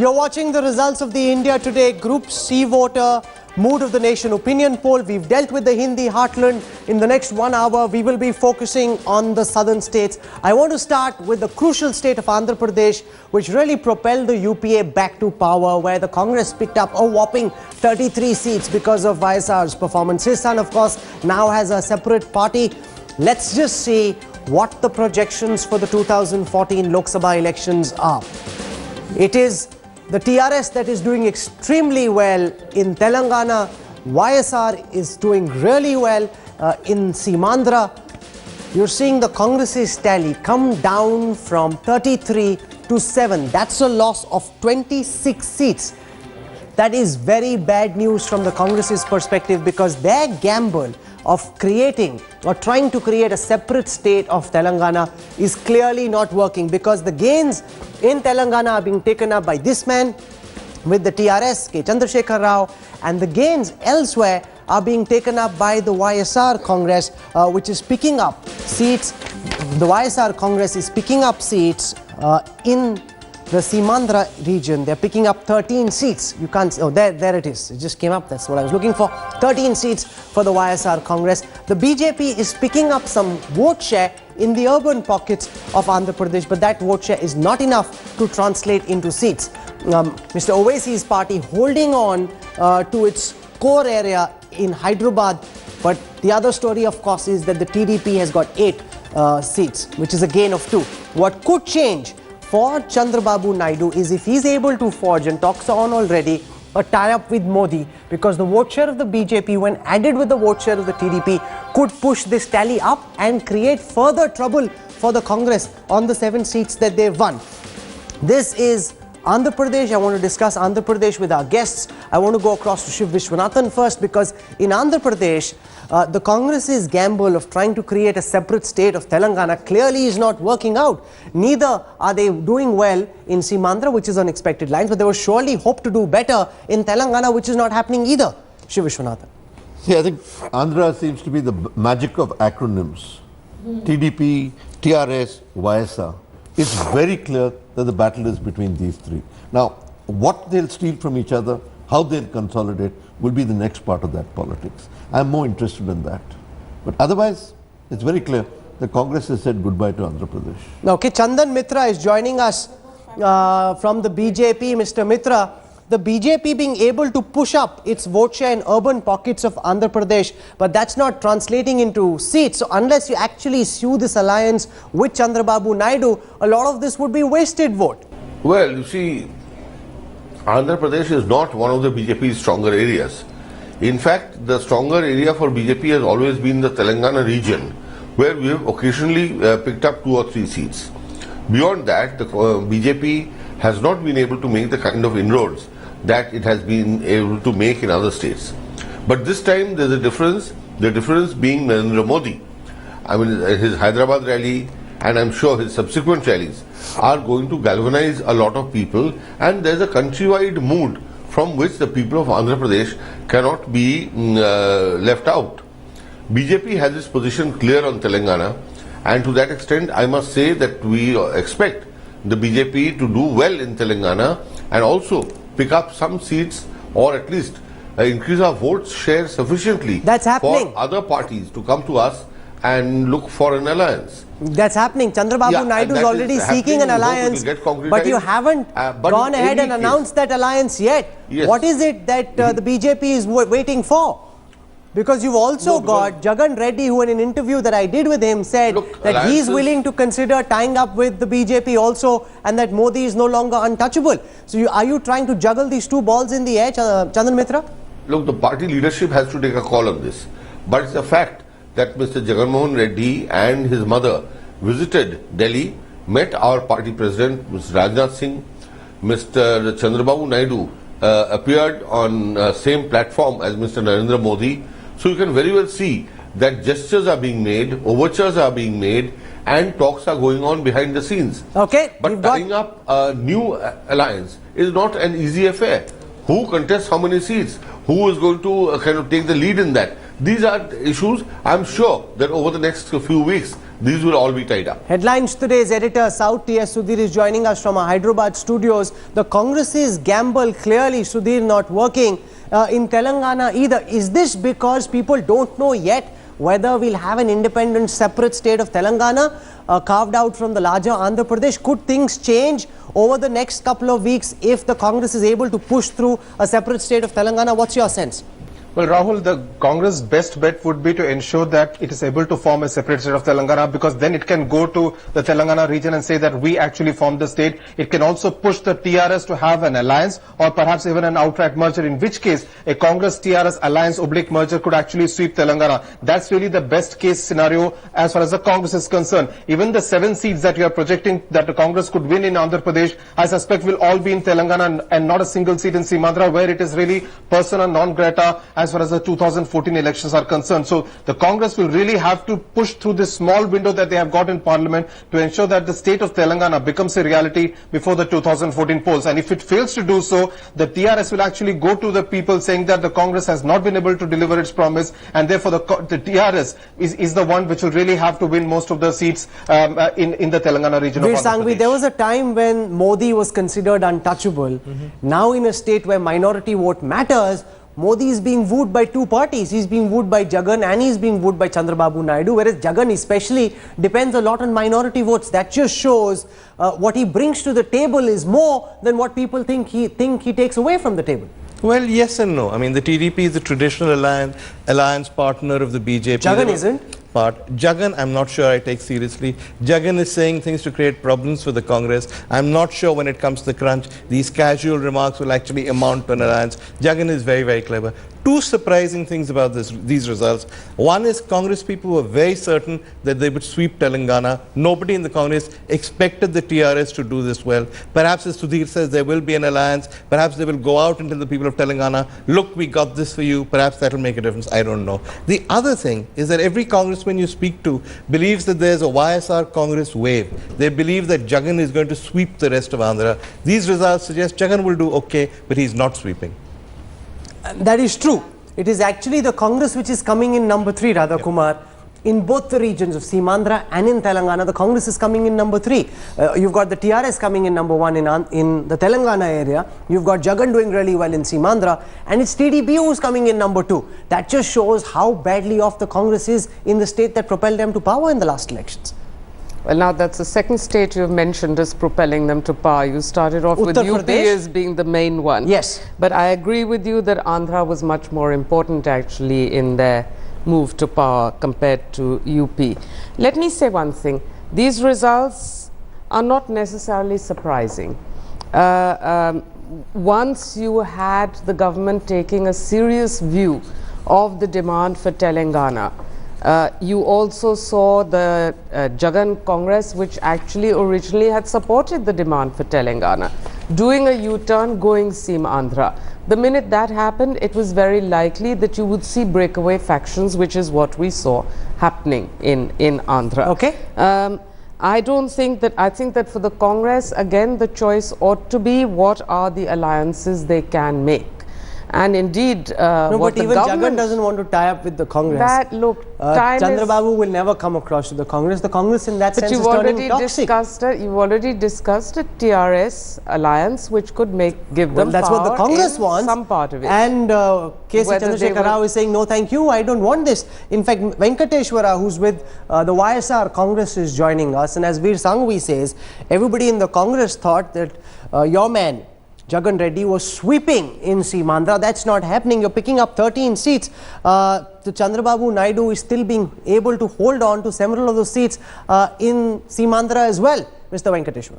You're watching the results of the India Today Group C voter Mood of the Nation opinion poll. We've dealt with the Hindi heartland. In the next 1 hour, we will be focusing on the southern states. I want to start with the crucial state of Andhra Pradesh, which really propelled the UPA back to power, where the Congress picked up a whopping 33 seats because of YSR's performance. His son, of course, now has a separate party. Let's just see what the projections for the 2014 Lok Sabha elections are. It is the TRS that is doing extremely well in Telengana. YSR is doing really well in Simandra. You're seeing the Congress's tally come down from 33 to 7. That's a loss of 26 seats. That is very bad news from the Congress's perspective, because their gamble of creating or trying to create a separate state of Telangana is clearly not working, because the gains in Telangana are being taken up by this man with the TRS, K. Chandrasekhar Rao, and the gains elsewhere are being taken up by the YSR Congress, which is picking up seats. The YSR Congress is picking up seats in the Simandra region. They're picking up 13 seats. You can't, oh, there it is. It just came up. That's what I was looking for. 13 seats for the YSR Congress. The BJP is picking up some vote share in the urban pockets of Andhra Pradesh, but that vote share is not enough to translate into seats. Mr. Owaisi's party holding on to its core area in Hyderabad, but the other story, of course, is that the TDP has got 8 seats, which is a gain of 2. What could change for Chandrababu Naidu is if he's able to forge, and talks are on already, a tie-up with Modi, because the vote share of the BJP, when added with the vote share of the TDP, could push this tally up and create further trouble for the Congress on the 7 seats that they've won. This is Andhra Pradesh. I want to discuss Andhra Pradesh with our guests. I want to go across to Shiv Vishwanathan first, because in Andhra Pradesh, the Congress's gamble of trying to create a separate state of Telangana clearly is not working out. Neither are they doing well in Simandra, which is on expected lines, but they will surely hope to do better in Telangana, which is not happening either. Shiv Vishwanathan. See, I think Andhra seems to be the magic of acronyms. TDP, TRS, YSR. It's very clear that the battle is between these three. Now, what they'll steal from each other, how they'll consolidate, will be the next part of that politics. I'm more interested in that. But otherwise, it's very clear the Congress has said goodbye to Andhra Pradesh. Okay, Chandan Mitra is joining us from the BJP. Mr. Mitra, the BJP being able to push up its vote share in urban pockets of Andhra Pradesh, but that's not translating into seats. So unless you actually sue this alliance with Chandrababu Naidu, a lot of this would be wasted vote. Well, you see, Andhra Pradesh is not one of the BJP's stronger areas. In fact, the stronger area for BJP has always been the Telengana region, where we have occasionally picked up 2 or 3 seats. Beyond that, the BJP has not been able to make the kind of inroads that it has been able to make in other states. But this time there's a difference, the difference being Narendra Modi. I mean, his Hyderabad rally, and I'm sure his subsequent rallies, are going to galvanize a lot of people, and there's a countrywide mood from which the people of Andhra Pradesh cannot be left out. BJP has its position clear on Telangana, and to that extent I must say that we expect the BJP to do well in Telangana and also pick up some seats, or at least increase our vote share sufficiently for other parties to come to us and look for an alliance. That's happening. Chandrababu Naidu is already seeking an alliance, but you haven't gone ahead and announced that alliance yet. Yes. What is it that the BJP is waiting for? Because you've also got Jagan Reddy, who in an interview that I did with him said that he's willing to consider tying up with the BJP also, and that Modi is no longer untouchable. So are you trying to juggle these 2 balls in the air, Chandan Mitra? Look, the party leadership has to take a call on this. But it's a fact that Mr. Jagan Reddy and his mother visited Delhi, met our party president, Mr. Rajnath Singh. Mr. Chandrababu Naidu appeared on same platform as Mr. Narendra Modi. So you can very well see that gestures are being made, overtures are being made, and talks are going on behind the scenes. Okay. But tying up a new alliance is not an easy affair. Who contests how many seats? Who is going to kind of take the lead in that? These are issues I'm sure that over the next few weeks these will all be tied up. Headlines today's editor, South T.S. Sudhir is joining us from our Hyderabad studios. The Congress's gamble, clearly, Sudhir, not working in Telangana either. Is this because people don't know yet whether we'll have an independent, separate state of Telangana carved out from the larger Andhra Pradesh? Could things change over the next couple of weeks if the Congress is able to push through a separate state of Telangana? What's your sense? Well, Rahul, the Congress' best bet would be to ensure that it is able to form a separate state of Telangana, because then it can go to the Telangana region and say that we actually formed the state. It can also push the TRS to have an alliance or perhaps even an outright merger, in which case a Congress-TRS alliance oblique merger could actually sweep Telangana. That's really the best case scenario as far as the Congress is concerned. Even the 7 seats that you are projecting that the Congress could win in Andhra Pradesh, I suspect will all be in Telangana and not a single seat in Simandra, where it is really persona non grata as far as the 2014 elections are concerned. So the Congress will really have to push through this small window that they have got in Parliament to ensure that the state of Telangana becomes a reality before the 2014 polls. And if it fails to do so, the TRS will actually go to the people saying that the Congress has not been able to deliver its promise, and therefore the TRS is the one which will really have to win most of the seats in the Telangana region. Veer Sanghvi, there was a time when Modi was considered untouchable. Now in a state where minority vote matters, Modi is being wooed by 2 parties. He's being wooed by Jagan and he's being wooed by Chandrababu Naidu, whereas Jagan especially depends a lot on minority votes. That just shows what he brings to the table is more than what people think he takes away from the table. Well, yes and no. I mean, the TDP is the traditional alliance partner of the BJP. Jagan isn't. Jagan, I'm not sure I take seriously. Jagan is saying things to create problems for the Congress. I'm not sure when it comes to the crunch, these casual remarks will actually amount to an alliance. Jagan is very, very clever. 2 surprising things about these results. One is Congress people were very certain that they would sweep Telangana. Nobody in the Congress expected the TRS to do this well. Perhaps, as Sudhir says, there will be an alliance. Perhaps they will go out and tell the people of Telangana, look, we got this for you. Perhaps that will make a difference. I don't know. The other thing is that every congressman you speak to believes that there's a YSR Congress wave. They believe that Jagan is going to sweep the rest of Andhra. These results suggest Jagan will do okay, but he's not sweeping. That is true. It is actually the Congress which is coming in number 3, Radha Kumar. In both the regions of Simandra and in Telangana, the Congress is coming in number 3. You've got the TRS coming in number 1 in the Telangana area. You've got Jagan doing really well in Simandra. And it's TDP who's coming in number 2. That just shows how badly off the Congress is in the state that propelled them to power in the last elections. Well, now that's the second state you've mentioned as propelling them to power. You started off with UP as being the main one. Yes. But I agree with you that Andhra was much more important actually in their move to power compared to UP. Let me say one thing. These results are not necessarily surprising. Once you had the government taking a serious view of the demand for Telangana, you also saw the Jagan Congress, which actually originally had supported the demand for Telangana, doing a U-turn, going Seam Andhra. The minute that happened, it was very likely that you would see breakaway factions, which is what we saw happening in Andhra. Okay. I think that for the Congress, again, the choice ought to be what are the alliances they can make. And indeed, no, but even Jagan doesn't want to tie up with the Congress. Chandrababu will never come across to the Congress. The Congress in that sense is turning toxic. You've already discussed a TRS alliance which could give them that's what the Congress wants. Some part of it. And K.C. Chandrasekhar Rao is saying, no thank you, I don't want this. In fact, Venkateshwara, who's with the YSR Congress, is joining us. And as Veer Sanghvi says, everybody in the Congress thought that your man, Jagan Reddy, was sweeping in Simandra. That's not happening. You're picking up 13 seats. The Chandrababu Naidu is still being able to hold on to several of those seats in Simandra as well, Mr. Venkateshwara.